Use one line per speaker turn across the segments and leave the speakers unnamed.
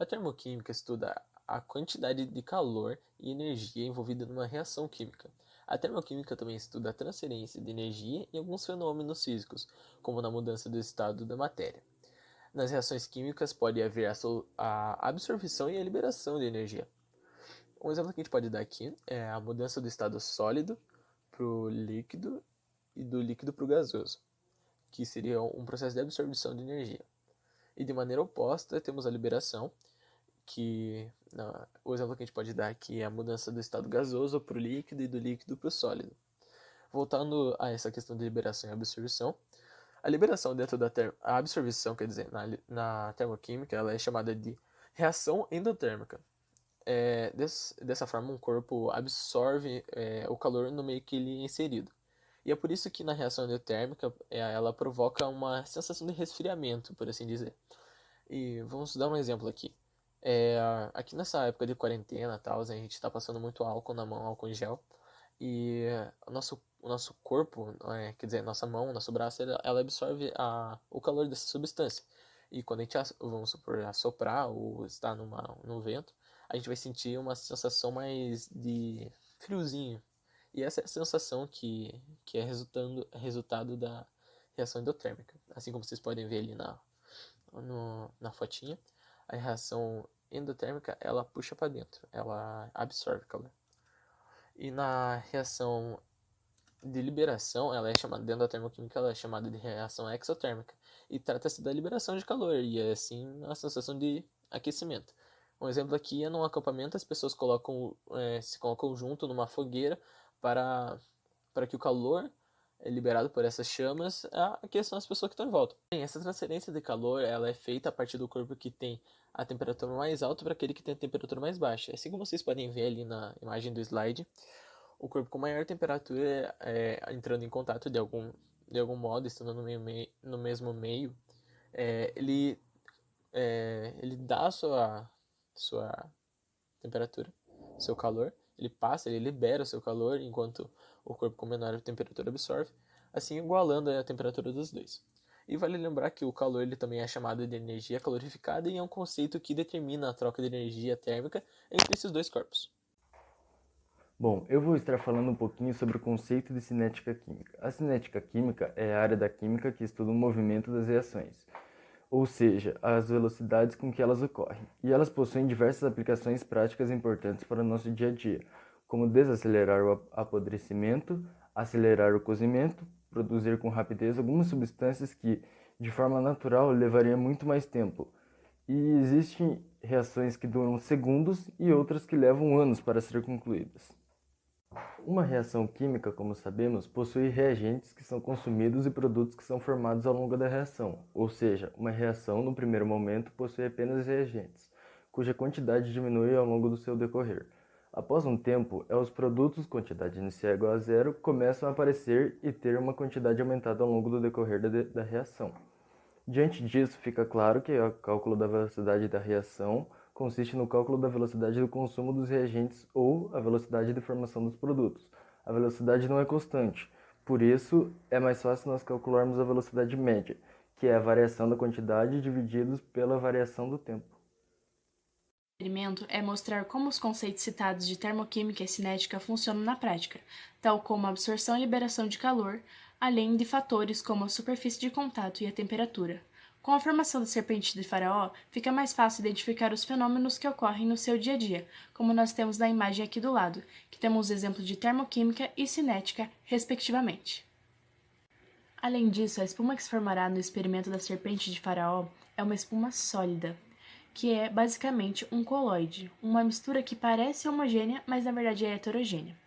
A termoquímica estuda a quantidade de calor e energia envolvida numa reação química. A termoquímica também estuda a transferência de energia e alguns fenômenos físicos, como na mudança do estado da matéria. Nas reações químicas pode haver a absorção e a liberação de energia. Um exemplo que a gente pode dar aqui é a mudança do estado sólido para o líquido e do líquido para o gasoso, que seria um processo de absorção de energia. E de maneira oposta, temos a liberação, o exemplo que a gente pode dar aqui é a mudança do estado gasoso para o líquido e do líquido para o sólido. Voltando a essa questão de liberação e absorção, a liberação dentro a absorção, quer dizer, na termoquímica, ela é chamada de reação endotérmica. Dessa forma, um corpo absorve o calor no meio que ele é inserido. E é por isso que na reação endotérmica ela provoca uma sensação de resfriamento, por assim dizer. E vamos dar um exemplo aqui. Aqui nessa época de quarentena, a gente está passando muito álcool na mão, álcool em gel. E o nosso corpo, quer dizer, nossa mão, nosso braço, ela absorve o calor dessa substância. E quando a gente, vamos supor, assoprar ou está no vento, a gente vai sentir uma sensação mais de friozinho. E essa é a sensação que é resultado da reação endotérmica. Assim como vocês podem ver ali na fotinha, a reação endotérmica, ela puxa para dentro, ela absorve calor. E na reação de liberação, dentro da termoquímica, ela é chamada de reação exotérmica. E trata-se da liberação de calor, e é assim a sensação de aquecimento. Um exemplo aqui é num acampamento, as pessoas se colocam junto numa fogueira para que o calor liberado por essas chamas aqueçam as pessoas que estão em volta. Bem, essa transferência de calor ela é feita a partir do corpo que tem a temperatura mais alta para aquele que tem a temperatura mais baixa. Assim como vocês podem ver ali na imagem do slide, o corpo com maior temperatura entrando em contato de algum modo, estando no mesmo meio, ele dá a sua temperatura, seu calor, ele libera o seu calor, enquanto o corpo com menor temperatura absorve, assim igualando a temperatura dos dois. E vale lembrar que o calor ele também é chamado de energia calorificada e é um conceito que determina a troca de energia térmica entre esses dois corpos.
Bom, eu vou estar falando um pouquinho sobre o conceito de cinética química. A cinética química é a área da química que estuda o movimento das reações, ou seja, as velocidades com que elas ocorrem. E elas possuem diversas aplicações práticas importantes para o nosso dia a dia, como desacelerar o apodrecimento, acelerar o cozimento, produzir com rapidez algumas substâncias que, de forma natural, levariam muito mais tempo. E existem reações que duram segundos e outras que levam anos para ser concluídas. Uma reação química, como sabemos, possui reagentes que são consumidos e produtos que são formados ao longo da reação, ou seja, uma reação, no primeiro momento, possui apenas reagentes, cuja quantidade diminui ao longo do seu decorrer. Após um tempo, os produtos, quantidade inicial igual a zero, começam a aparecer e ter uma quantidade aumentada ao longo do decorrer da reação. Diante disso, fica claro que o cálculo da velocidade da reação consiste no cálculo da velocidade do consumo dos reagentes ou a velocidade de formação dos produtos. A velocidade não é constante, por isso é mais fácil nós calcularmos a velocidade média, que é a variação da quantidade divididos pela variação do tempo.
O experimento é mostrar como os conceitos citados de termoquímica e cinética funcionam na prática, tal como a absorção e liberação de calor, além de fatores como a superfície de contato e a temperatura. Com a formação da serpente de Faraó, fica mais fácil identificar os fenômenos que ocorrem no seu dia a dia, como nós temos na imagem aqui do lado, que temos exemplos de termoquímica e cinética, respectivamente. Além disso, a espuma que se formará no experimento da serpente de Faraó é uma espuma sólida, que é basicamente um coloide, uma mistura que parece homogênea, mas na verdade é heterogênea.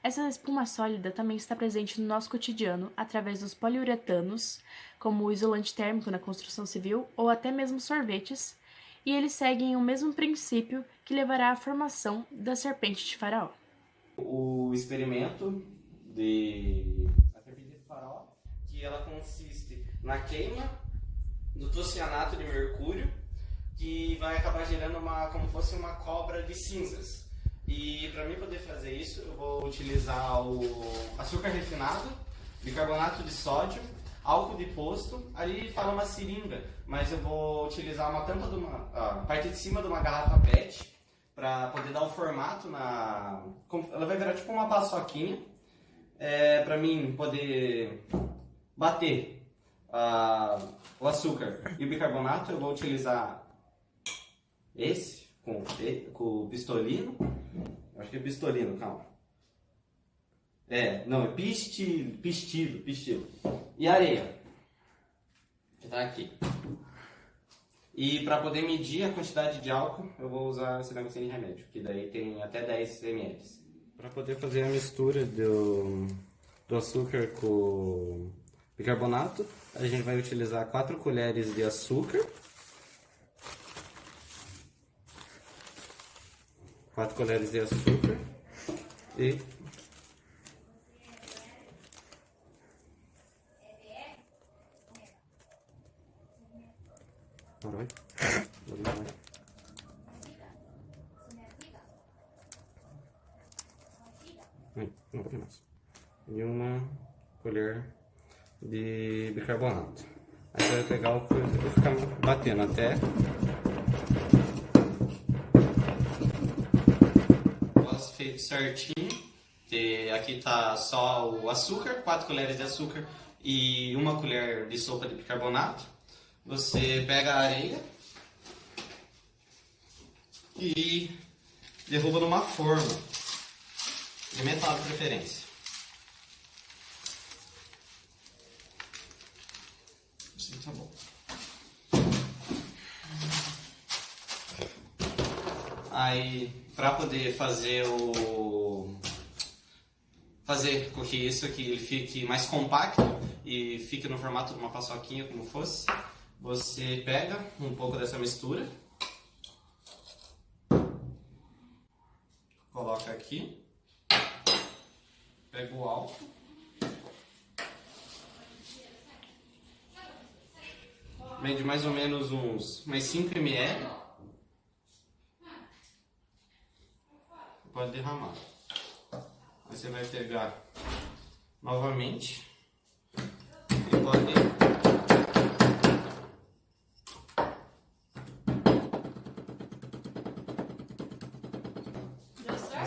Essa espuma sólida também está presente no nosso cotidiano através dos poliuretanos, como o isolante térmico na construção civil ou até mesmo sorvetes, e eles seguem o mesmo princípio que levará à formação da serpente de Faraó.
O experimento da serpente de Faraó, que ela consiste na queima do tocianato de mercúrio, que vai acabar gerando como fosse uma cobra de cinzas. E para mim poder fazer isso, eu vou utilizar o açúcar refinado, bicarbonato de sódio, álcool de posto, ali fala uma seringa, mas eu vou utilizar uma tampa de a parte de cima de uma garrafa PET para poder dar o formato ela vai virar tipo uma paçoquinha, para mim poder bater o açúcar e o bicarbonato. Eu vou utilizar esse com o pistolino. Acho que é pistolino, calma. Não, é pistilo. E areia, que tá aqui. E para poder medir a quantidade de álcool, eu vou usar esse negocinho de remédio, que daí tem até 10 ml. Para poder fazer a mistura do açúcar com o bicarbonato, a gente vai utilizar 4 colheres de açúcar. 4 colheres de açúcar e e uma colher de bicarbonato. Aí você vai pegar o coisa e ficar batendo até feito certinho. Aqui tá só o açúcar, 4 colheres de açúcar e 1 colher de sopa de bicarbonato. Você pega a areia e derruba numa forma de metal de preferência. Assim tá bom. Aí, para poder fazer com que isso aqui ele fique mais compacto e fique no formato de uma paçoquinha como fosse, você pega um pouco dessa mistura, coloca aqui, pega o álcool, mede mais ou menos mais 5 ml, pode derramar. Aí você vai pegar novamente e pode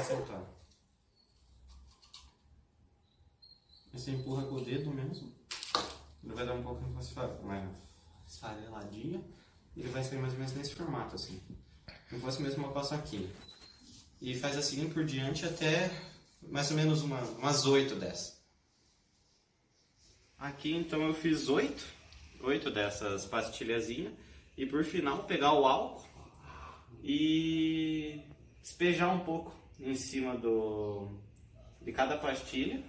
soltar. Aí você empurra com o dedo mesmo. Ele vai dar um pouco mais esfareladinha. Ele vai sair mais ou menos nesse formato assim. Como se fosse mesmo uma paçoquinha. E faz assim por diante até mais ou menos umas 8 dessas. Aqui então eu fiz 8 dessas pastilhazinhas. E por final pegar o álcool e despejar um pouco em cima de cada pastilha.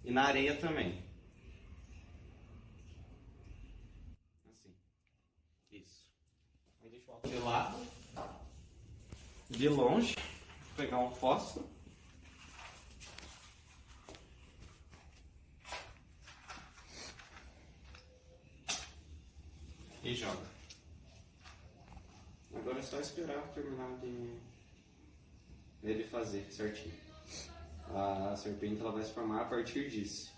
E na areia também. Assim. Isso. Aí deixa o álcool de lado. De longe. Vou pegar um fósforo. E joga. Agora é só esperar terminar de fazer certinho. A serpente ela vai se formar a partir disso.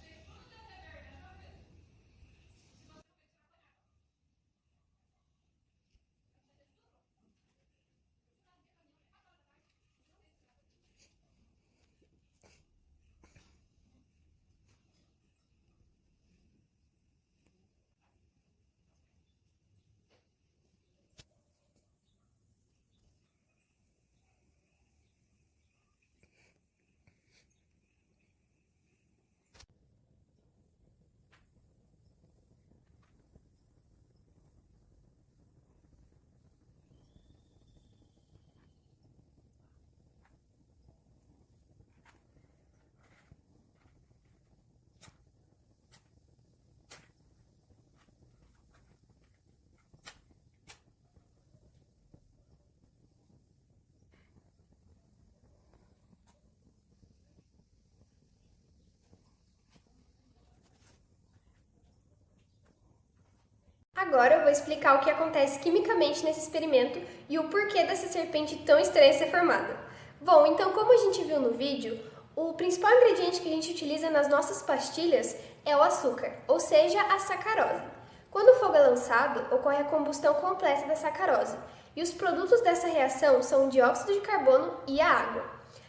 Agora eu vou explicar o que acontece quimicamente nesse experimento e o porquê dessa serpente tão estranha ser formada. Bom, então como a gente viu no vídeo, o principal ingrediente que a gente utiliza nas nossas pastilhas é o açúcar, ou seja, a sacarose. Quando o fogo é lançado, ocorre a combustão completa da sacarose, e os produtos dessa reação são o dióxido de carbono e a água.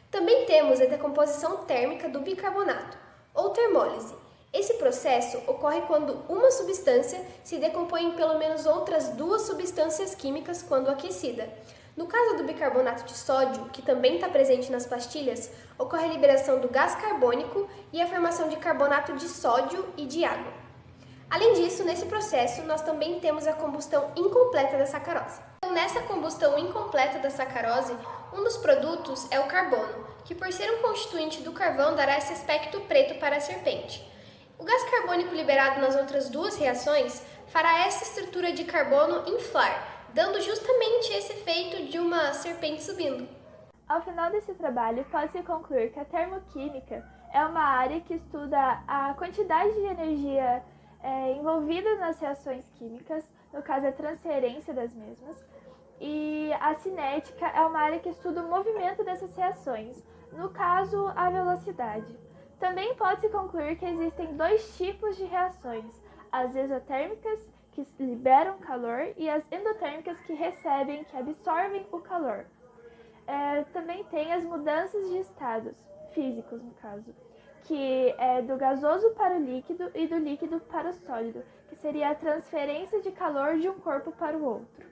Também temos a decomposição térmica do bicarbonato, ou termólise. Esse processo ocorre quando uma substância se decompõe em pelo menos outras 2 substâncias químicas quando aquecida. No caso do bicarbonato de sódio, que também está presente nas pastilhas, ocorre a liberação do gás carbônico e a formação de carbonato de sódio e de água. Além disso, nesse processo, nós também temos a combustão incompleta da sacarose. Então, nessa combustão incompleta da sacarose, um dos produtos é o carbono, que por ser um constituinte do carvão dará esse aspecto preto para a serpente. O gás carbônico liberado nas outras 2 reações fará essa estrutura de carbono inflar, dando justamente esse efeito de uma serpente subindo.
Ao final desse trabalho, pode-se concluir que a termoquímica é uma área que estuda a quantidade de energia envolvida nas reações químicas, no caso a transferência das mesmas, e a cinética é uma área que estuda o movimento dessas reações, no caso a velocidade. Também pode-se concluir que existem 2 tipos de reações, as exotérmicas, que liberam calor, e as endotérmicas, que recebem, que absorvem o calor. Também tem as mudanças de estados físicos, no caso, que é do gasoso para o líquido e do líquido para o sólido, que seria a transferência de calor de um corpo para o outro.